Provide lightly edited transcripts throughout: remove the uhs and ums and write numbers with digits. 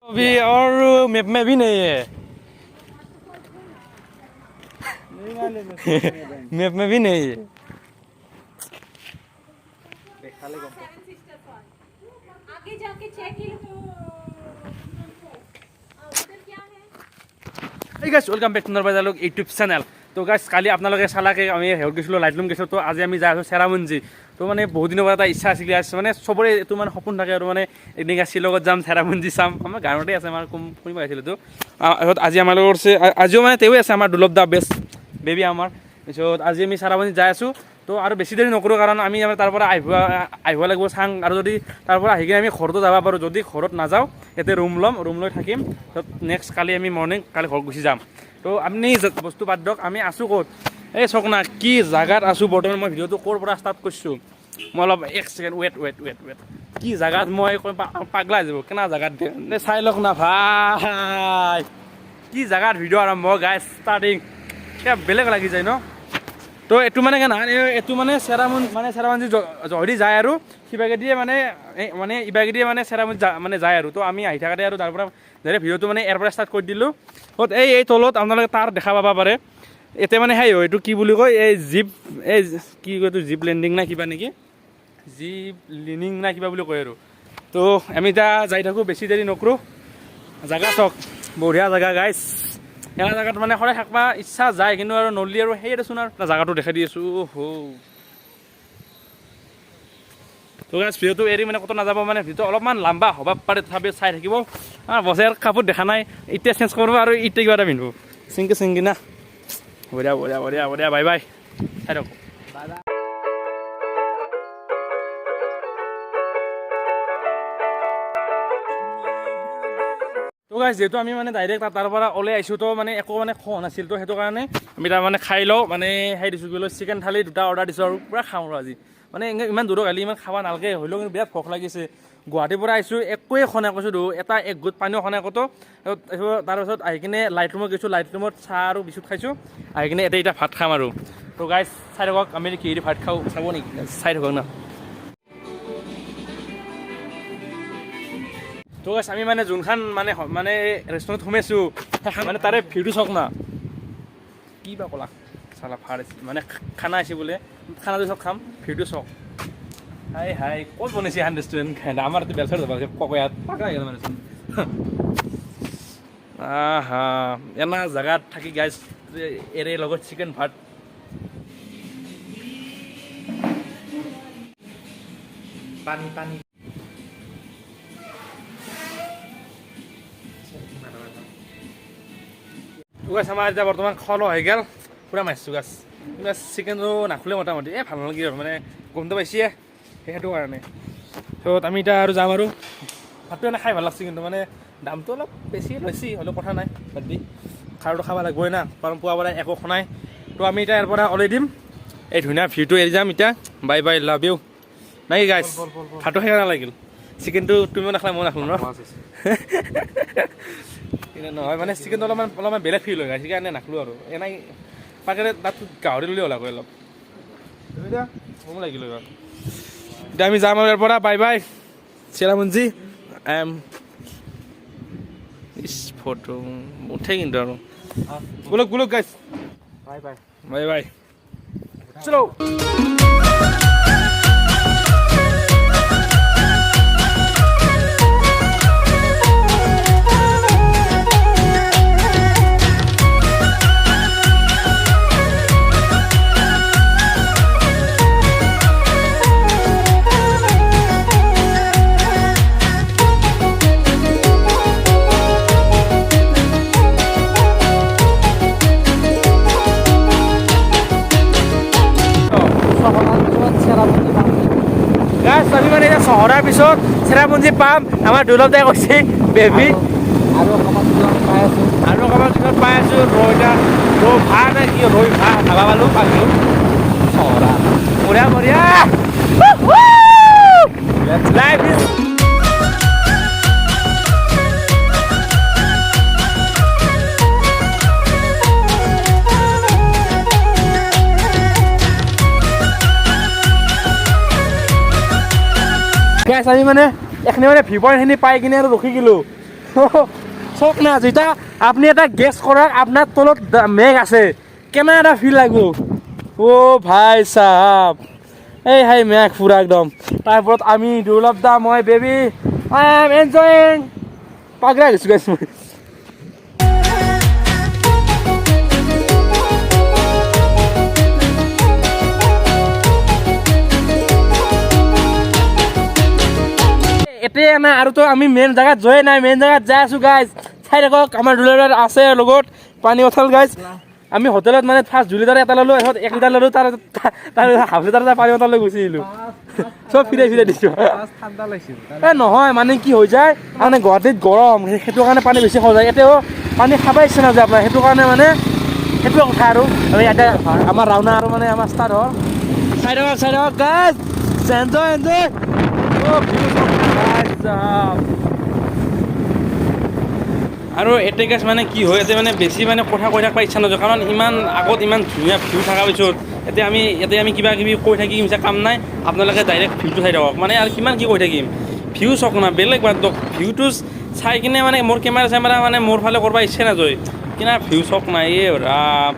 अभी और मैप में भी नहीं है मैप में भी नहीं है आगे जाके check he Hey guys, welcome back to Nalbaira JALUK YouTube channel. তো গাইস কালি আপোনালোকে চালাকে আমি হেল্প গৈছিলোঁ লাইটলুম গৈছিলোঁ। তো আজি আমি যাই আছোঁ ছেৰাপুঞ্জি। তো মানে বহুত দিনৰ পৰা এটা ইচ্ছা আছিল মানে চবৰে এইটো মানে সপোন থাকে আৰু মানে এনেকৈ শ্বিলঙত যাম ছেৰাপুঞ্জি চাম আমাৰ গাঁৱতে আছে আমাৰ শুনিব আহিছিলোঁ। তো আজি আমাৰ লগত আছে আজিও মানে তেৱেই আছে আমাৰ দুলভ দা বেষ্ট বেবী আমাৰ। তাৰপিছত আজি আমি ছেৰাপুঞ্জি যাই আছোঁ। তো আৰু বেছি দেৰি নকৰোঁ কাৰণ আমি তাৰ পৰা আহিব লাগিব চাং আৰু যদি তাৰ পৰা আহি কিনে আমি ঘৰতো যাব পাৰোঁ। যদি ঘৰত নাযাওঁ ইয়াতে ৰুম লৈ থাকিম। তো নেক্সট কালি আমি মৰ্ণিং কালি ঘৰত গুচি যাম। তো আপুনি বস্তু বাদ দিয়ক আমি আছোঁ ক'ত এই চাওক না কি জাগাত আছোঁ বৰ্তমান। মই ভিডিঅ'টো ক'ৰ পৰা ষ্টাৰ্ট কৰিছোঁ মই অলপ এক ছেকেণ্ড ৱেট কি জাগাত মই পাগলা যাব কেনা জাগাত চাই লওক না ভাই কি জাগাত ভিডিঅ' আৰম্ভ গাইজ ষ্টাৰ্টিং কিবা বেলেগ লাগি যায় ন। তো এইটো মানে কেনা এইটো মানে ছেৰাপুঞ্জি জহৰি যায় আৰু সিবাগেদিয়ে মানে ইবাগেদিয়ে মানে ছেৰাপুঞ্জি মানে যায় আৰু। তো আমি আহি থাকোঁতে আৰু তাৰ পৰা ডাইৰেক্ট ভিডিঅ'টো মানে ইয়াৰ পৰা ষ্টাৰ্ট কৰি দিলোঁ। এই তলত আপোনালোকে তাৰ দেখা পাব পাৰে এতিয়া মানে সেই এইটো কি বুলি কয় এই কি কয় এইটো জীপ লেণ্ডিং না কিবা নেকি জীপ লিনিং না কিবা বুলি কয় আৰু। তো আমি এতিয়া যাই থাকোঁ বেছি দেৰি নকৰোঁ। জাগা চাওক বঢ়িয়া জাগা গাইজ এনে জাগাত মানে সদায় থাকিব ইচ্ছা যায় কিন্তু আৰু নলি আৰু সেই দেচোন আৰু জাগাটো দেখাই দি আছোঁ তো গাইজ ভিডিঅ'টো এৰি মানে ক'তো নাযাব মানে ভিডিঅ'টো অলপমান লম্বা হ'ব পাৰে তথাপি চাই থাকিব। বছৰ কাপোৰ দেখা নাই এতিয়া চেঞ্জ কৰিব আৰু এতিয়া কিবা এটা পিন্ধিব চিংকি না বঢ়িয়া বাই বাই চাই থাকক। তো গাইজ যিহেতু আমি মানে ডাইৰেক্ট তাৰ পৰা ওলাই আহিছোঁ তো মানে একো মানে খোৱা নাছিল। তো সেইটো কাৰণে আমি তাৰ মানে খাই লওঁ মানে সেই দিছোঁ কি চিকেন থালি 2টা অৰ্ডাৰ দিছোঁ আৰু পূৰা খাওঁ আৰু আজি মানে ইমান দূৰত আহিলে ইমান খাব নালাগে হ'লেও কিন্তু বিৰাট ভোক লাগিছে। গুৱাহাটীৰ পৰা আহিছোঁ একোৱে খনাই কৈছোঁ এক গোট পানীও খনাই ক'তো। তাৰপিছত আহি কিনে লাইট ৰুমত গৈছোঁ লাইট ৰুমত চাহ আৰু বিস্কুট খাইছোঁ আহি কিনে এতিয়া ভাত খাম আৰু। তো গাইজ চাই থাকক আমি কিহেদি ভাত খাওঁ চাব নেকি চাই থাকক না। তো গাইজ আমি মানে যোনখন মানে ৰেষ্টুৰেণ্টত সোমাইছোঁ সেইখন মানে তাৰে ভিউটো চাওক না কি বা ক'লা চালা ভাত আছে মানে খানা আছে বোলে খানাটো চব খাম ভিউটো চাওক হাই ক'ত বনাইছে এখন ৰেষ্টুৰেণ্ট আমাৰ বেলচাৰ যাব পকয়াত পাকা মানে এনা জেগাত থাকি গাইজ এৰে লগত চিকেন ভাত পানী গাছ আমাৰ এতিয়া বৰ্তমান খোৱা হৈ গ'ল পূৰা মাৰিছোঁ গাছ চিকেনটো নাখোলে মোটামুটি ভাল নালাগে আৰু মানে গমটো পাইছে সেইটো কাৰণে। ত' আমি এতিয়া আৰু যাম আৰু ভাতটো এনে খাই ভাল লাগছে কিন্তু মানে দামটো অলপ বেছি লৈছে হ'লেও কথা নাই বাদ দি খাৰটো খাব লাগিবই না কাৰণ পুৱা পৰা একো খনাই। তো আমি এতিয়া ইয়াৰ পৰা ওলাই দিম এই ধুনীয়া ভিউটো এৰি যাম এতিয়া বাই লাভ ইউ নাই গাইছ ভাতটো খাই নালাগিল চিকেনটো তুমিও নাখালা মই নাখালোঁ ন কিন্তু নহয় মানে চিকেনটো অলপমান বেলেগ ফিল হয় সেইকাৰণে নাখালোঁ আৰু এনেই পাকেৰে তাত গাহৰি ল'লে ওলাব অলপ মোৰ লাগিল এতিয়া আমি যাম আৰু ইয়াৰ পৰা বাই ছেৰাপুঞ্জি ফটো উঠে কিন্তু আৰু গোলক গাইছ বাই চলো। আমি মানে এতিয়া চহৰৰ পিছত ছেৰাপুঞ্জি পাম আমাৰ দুলভ দাই কৈছে বেবী আৰু অকণমান পিছত পাই আছোঁ ৰৈ ভা নে কি ৰৈ ভা খাবা পালোঁ চহৰা বঢ়িয়া লাইফ ইজ আমি মানে এখানে মানে ভিউ পইণ্টখিনি পাই কিনে আৰু ৰখি গ'লোঁ চক না যেটা আপনি এটা গেছ কৰক আপোনাৰ তলত মেঘ আছে কেনে এটা ফিল লাগিব ও ভাই সাহেব এই হাই মেঘ পুৰা একদম তাৰ ওপৰত আমি দুৰ্লভ দা মই বেবী আই এম এনজয়িং পাগলা গৈছোঁ গাইছ মই এতিয়া না আৰু তো আমি মেইন জেগাত যোৱাই নাই মেইন জেগাত যাই আছোঁ গাইজ চাই থাকক আমাৰ দুলিটাৰ আছে লগত পানী বটল গাইজ আমি হোটেলত মানে ফাৰ্ষ্ট 2 লিটাৰ এটা ল'লোঁ তাৰপিছত 1 লিটাৰ ল'লোঁ তাৰ হাফ লিটাৰ এটা পানী বটল লৈ গুচি আহিলোঁ চব ফিৰাই দিছোঁ ঠাণ্ডা লাগিছিল এই নহয় মানে কি হৈ যায় মানে গুৱাহাটীত গৰম সেইটো কাৰণে পানী বেছি খোৱা যায় এতিয়াও পানী খাব ইচ্ছা নাযায় আপোনাৰ সেইটো কাৰণে মানে সেইটোৱে কথা আৰু ইয়াতে আমাৰ ৰাওনা আৰু মানে আমাৰ ষ্টাৰ্ট হ'ল চাই থাকক গাইজ এনজয় আৰু এতিয়া গেছ মানে কি হয় এতিয়া মানে বেছি মানে কথা কৈ থাকিব ইচ্ছা নাযায় কাৰণ ইমান আগত ইমান ধুনীয়া ভিউ থকাৰ পিছত এতিয়া আমি কিবা কিবি কৈ থাকিম যে কাম নাই আপোনালোকে ডাইৰেক্ট ভিউটো চাই থাকক মানে আৰু কিমান কি কৈ থাকিম ভিউ চাওক না বেলেগ বাদ দিয়ক ভিউটো চাই কিনে মানে মোৰ কেমেৰা মানে মোৰ ফালে কৰিব ইচ্ছা নাযায় কিনা ভিউ চাওক নাই এই ৰাম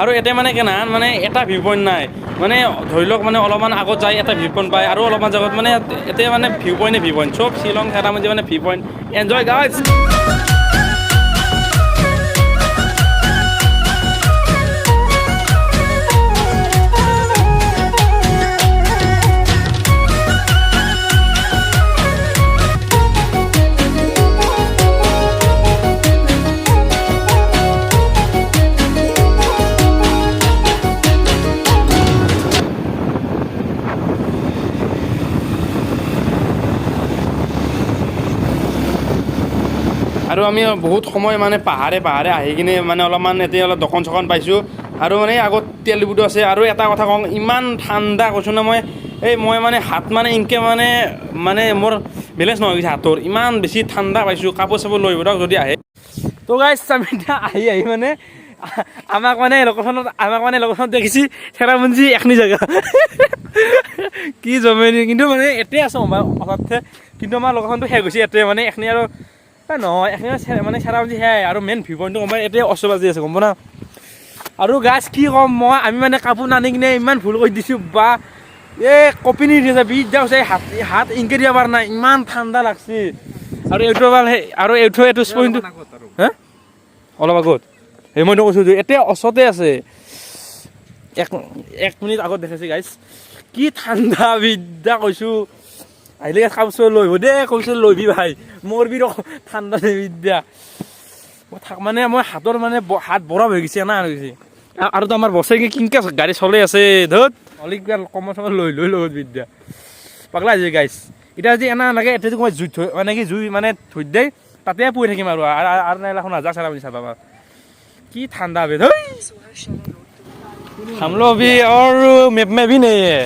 আৰু এতিয়া মানে কেনা মানে এটা ভিউ পইণ্ট নাই মানে ধৰি লওক মানে অলপমান আগত যায় এটা ভিউ পইণ্ট পায় আৰু অলপমান জেগাত মানে এতিয়া মানে ভিউ পইণ্ট চব শ্বিলং চেৰাপুঞ্জি মানে ভিউ পইণ্ট এনজয় গাইজ আৰু আমি বহুত সময় মানে পাহাৰে আহি কিনে মানে অলপমান এতিয়া অলপ দোকান চকন পাইছোঁ আৰু মানে আগত তেল ডিপুটো আছে আৰু এটা কথা কওঁ ইমান ঠাণ্ডা কৈছোঁ না মই মানে হাত মানে ইনকে মানে মোৰ বেলেঞ্চ নহয় গৈছে হাতৰ ইমান বেছি ঠাণ্ডা পাইছোঁ কাপোৰ চাপোৰ লৈ দিয়ক যদি আহে তো গাইজ আমি এতিয়া আহি মানে আমাক মানে লোকেশ্যনত দেখিছে চেৰাপুঞ্জি এখনি জেগা কি জমেনি কিন্তু মানে এতে আছোঁ হঠাৎ কিন্তু আমাৰ লোকেশ্যনটো শেষ গৈছে এতে মানে এখনি আৰু নহয় এখনি মানে চেৰাপুঞ্জি সেয়াই আৰু মেইন ভিউ পইণ্টটো গম পাই এতিয়া অচবাজি আছে গম পাওঁ না আৰু গাছ কি ক'ম আমি মানে কাপোৰ নানি কিনে ইমান ভুল কৰি দিছোঁ বা এই কপিনি দিছে বিট যাওঁ হাত ইনকে দিব পৰা নাই ইমান ঠাণ্ডা লাগছে আৰু এইটো পইণ্টটো হে অলপ আগত সেই মইতো কৈছোঁ এতিয়া ওচৰতে আছে 1 মিনিট আগত দেখাইছে গাইছ কি ঠাণ্ডা বিদ্যা কৈছোঁ আহিলে কাপোৰ লৈ আহিব দেই কৈছোঁ লৈবি ভাই মোৰ বিৰ ঠাণ্ডা বিদ্যা মানে মই হাতৰ মানে হাত বৰফ হৈ গৈছে না গৈছে আৰু তো আমাৰ বছৰে কিনকে গাড়ী চলাই আছে ধত অলিক কমৰ সময় লৈ লগত বিদ্যা পাগলা হৈছে গাইছ এতিয়া যদি এনা লাগে এতিয়া যদি মই জুই থৈ মানে কি জুই মানে থৈ দেই তাতে পৰি থাকিম আৰু নাইলাখন নাযাওঁ চেৰাপুঞ্জি চাবা কি ঠাণ্ডা বে ধৈ हम लोग भी और मैप में भी नहीं है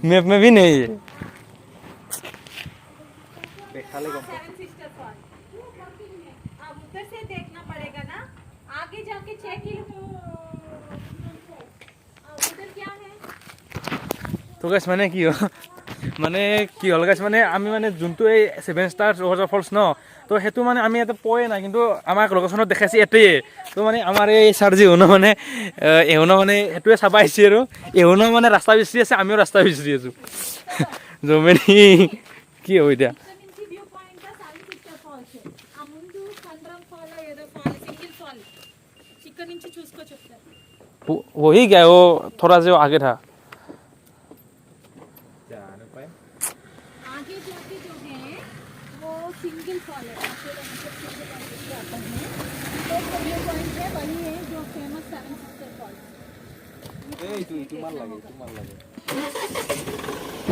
मैप में भी नहीं है अब उधर से देखना पड़ेगा ना आगे जाके चेक ही उधर क्या है तो गाइस মানে কি হ'ল গাইছ মানে আমি মানে যোনটো এই 7 ষ্টাৰ ৱাটাৰফলছ ন তো সেইটো মানে আমি ইয়াতে পোৱাই নাই কিন্তু আমাক লোকেশ্যনত দেখাইছে এতেই তো মানে আমাৰ এই চাৰ্জি এহুনো মানে সেইটোৱে চাব আহিছে আৰু এহুনো মানে ৰাস্তা বিচাৰি আছে আমিও ৰাস্তা বিচাৰি আছোঁ জমেনি কি হ'ব এতিয়া वही गया वो थोड़ा से आगे था आगे जाके जो है वो सिंगल फॉल है तो ये पॉइंट है वही है जो फेमस 7 सिस्टर फॉल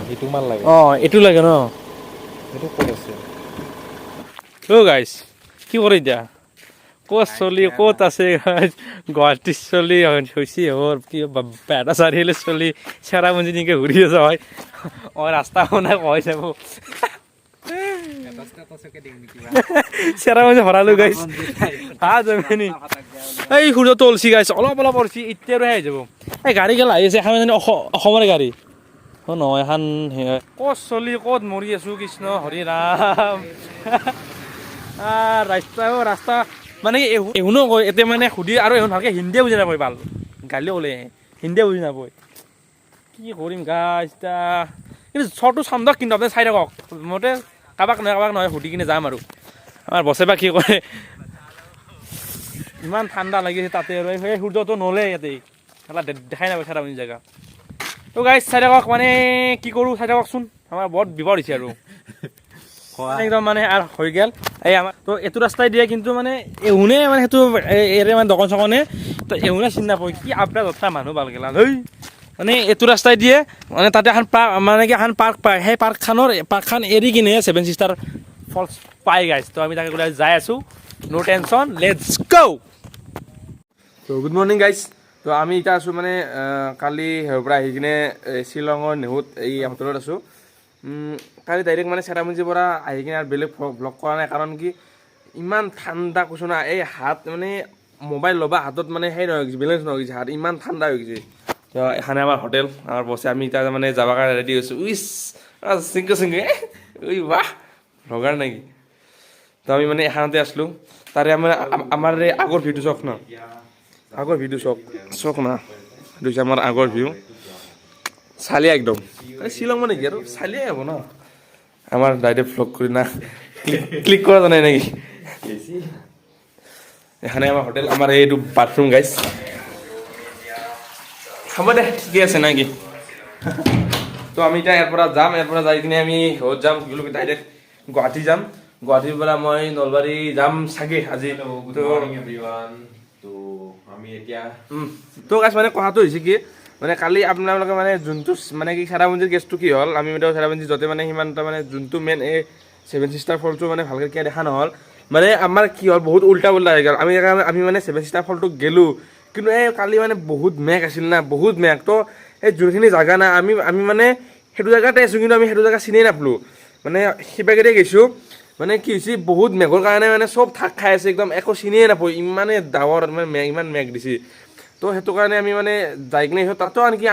এইটো মাল লাগে এইটো লাগে ন এইটো ক'ত আছে গাইছ কি কৰে এতিয়া ক'ত চলি ক'ত আছে গুৱাহাটীত চলি হৈছে হ'ল কি পেটা চাৰিআলি চলি চেৰাপুঞ্জি নেকি ঘূৰি আছে হয় ৰাস্তা শুনাই কৈ যাব চেৰাপুঞ্জি ভৰালোঁ গাইছ হা জমেনি এই সূৰ্যটো ওলছি গাইছ অলপ অলপ ওলছি এতিয়া আৰু আহি যাব এই গাড়ী গেলা আহি আছে এখন অসমৰে গাড়ী অঁ নহয় এখন ক'ত চলি ক'ত মৰি আছোঁ কৃষ্ণ হৰি ৰাম ৰাস্তা মানে এহুনো কয় এতিয়া মানে সুধি আৰু এহুন ভালকৈ হিন্দীয়ে বুজি নাপায় ভাল গালিও ক'লে হিন্দীয়ে বুজি নাপায় কি কৰিম গাইছ এতিয়া কিন্তু শ্বটো চাম দক কিন্তু আপুনি চাই থাকক মতে কাৰোবাক নহয় সুধি কিনে যাম আৰু আমাৰ বছে বা কি কৰে ইমান ঠাণ্ডা লাগিছে তাতে আৰু সেই সূৰ্যটো নলে ইয়াতে দেখাই নাপায় চেৰাপুঞ্জী জেগা তো গাইছ চাই থাকক মানে কি কৰোঁ চাই থাককচোন আমাৰ বৰ বিপদ হৈছে আৰু একদম মানে আৰু হৈ গ'ল এই আমাৰ তো এইটো ৰাস্তাই দিয়ে কিন্তু মানে এহুনে মানে সেইটো এৰে মানে দোকান চকনে তো এহুনে চিনি নাপায় কি আপডা দহটা মানুহ ভাল গেলা ধৈ মানে এইটো ৰাস্তাই দিয়ে মানে তাতে এখন পাৰ্ক মানে কি এখন পাৰ্ক পায় সেই পাৰ্কখন এৰি কিনে 7 ষ্টাৰ ফলছ পাই গাইছ তো আমি তাকে ওলাই যাই আছোঁ নো টেনশ্যন লেটছ গো তো গুড মৰ্ণিং গাইছ তো আমি এতিয়া আছোঁ মানে কালি হেৰিৰ পৰা আহি কিনে শ্বিলঙৰ নেহুত এই হোটেলত আছোঁ কালি ডাইৰেক্ট মানে চেৰাপুঞ্জীৰ পৰা আহি কিনে আৰু বেলেগ ব্লগ কৰা নাই কাৰণ কি ইমান ঠাণ্ডা কৈছোঁ না এই হাত মানে মোবাইল ল'বা হাতত মানে সেই নহয় বেলেঞ্চ নহয় গৈছে হাত ইমান ঠাণ্ডা হৈ গৈছে তো এখানে আমাৰ হোটেল আমাৰ বছে আমি এতিয়া মানে যাবৰ কাৰণে ৰেডি হৈছোঁ উইচ চিংকে উই বাহ ভগাৰ নেকি তো আমি মানে এখানতে আছিলোঁ তাৰে আমাৰ আগৰ ভিউটো চাওক না আগৰ ভিডিঅ' চাওক না এইটো আমাৰ আগৰ ভিউ চালিয়া একদম শ্বিলং মানে কি আৰু চালিয়াই হ'ব ন আমাৰ ডাইৰেক্ট ভ্লগ কৰি না ক্লিক কৰা জানাই নেকি এখানে আমাৰ হোটেল আমাৰ এইটো বাথৰুম গাইছ হ'ব দে ঠিকে আছে নাকি তো আমি এতিয়া ইয়াৰ পৰা যাই কিনে আমি ঘৰত যাম ডাইৰেক্ট গুৱাহাটী যাম গুৱাহাটীৰ পৰা মই নলবাৰী যাম চাগে আজি তো গাইছ মানে কথাটো হৈছে কি মানে কালি আপোনালোকে মানে যোনটো মানে কি চেৰাপুঞ্জীৰ কেছটো কি হ'ল আমি চেৰাপুঞ্জী য'তে মানে সিমান এটা মানে যোনটো মেইন এই 7 ষ্টাৰ ফলটো মানে ভালকৈ কিয় দেখা নহ'ল মানে আমাৰ কি হ'ল বহুত উল্টা পুল্টা হৈ গ'ল আমি মানে 7 ষ্টাৰ ফলটো গ'লোঁ কিন্তু এই কালি মানে বহুত মেঘ আছিল না বহুত মেঘ তো সেই যোনখিনি জেগা না আমি মানে সেইটো জেগাতে আছোঁ কিন্তু আমি সেইটো জেগা চিনিয়ে নাপালোঁ মানে সিবাগেৰে গৈছোঁ মানে কি হৈছে বহুত মেঘৰ কাৰণে মানে চব ঠাক খাই আছে একদম একো চিনিয়ে নাপায় ইমানে ডাৱৰ মানে ইমান মেঘ দিছে তো সেইটো কাৰণে আমি মানে যাই কিনে তাতো আনকি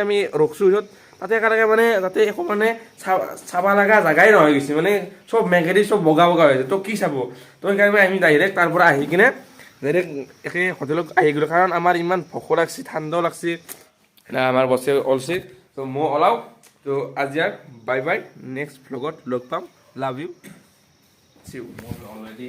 আমি ৰখছোঁ পিছত তাতে একেলগে মানে তাতে একো মানে চাব লগা জেগাই নহয় গৈছে মানে চব মেঘেদি চব বগা বগা হৈছে তো কি চাব তো সেইকাৰণে আমি ডাইৰেক্ট তাৰ পৰা আহি কিনে ডাইৰেক্ট একে হোটেলত আহি গ'লোঁ কাৰণ আমাৰ ইমান ভোকো লাগছে ঠাণ্ডাও লাগছে আমাৰ বছে ওলছে তো মই ওলাওঁ তো আজি বাই বাই নেক্সট ভ্লগত লগ পাম love you See you already.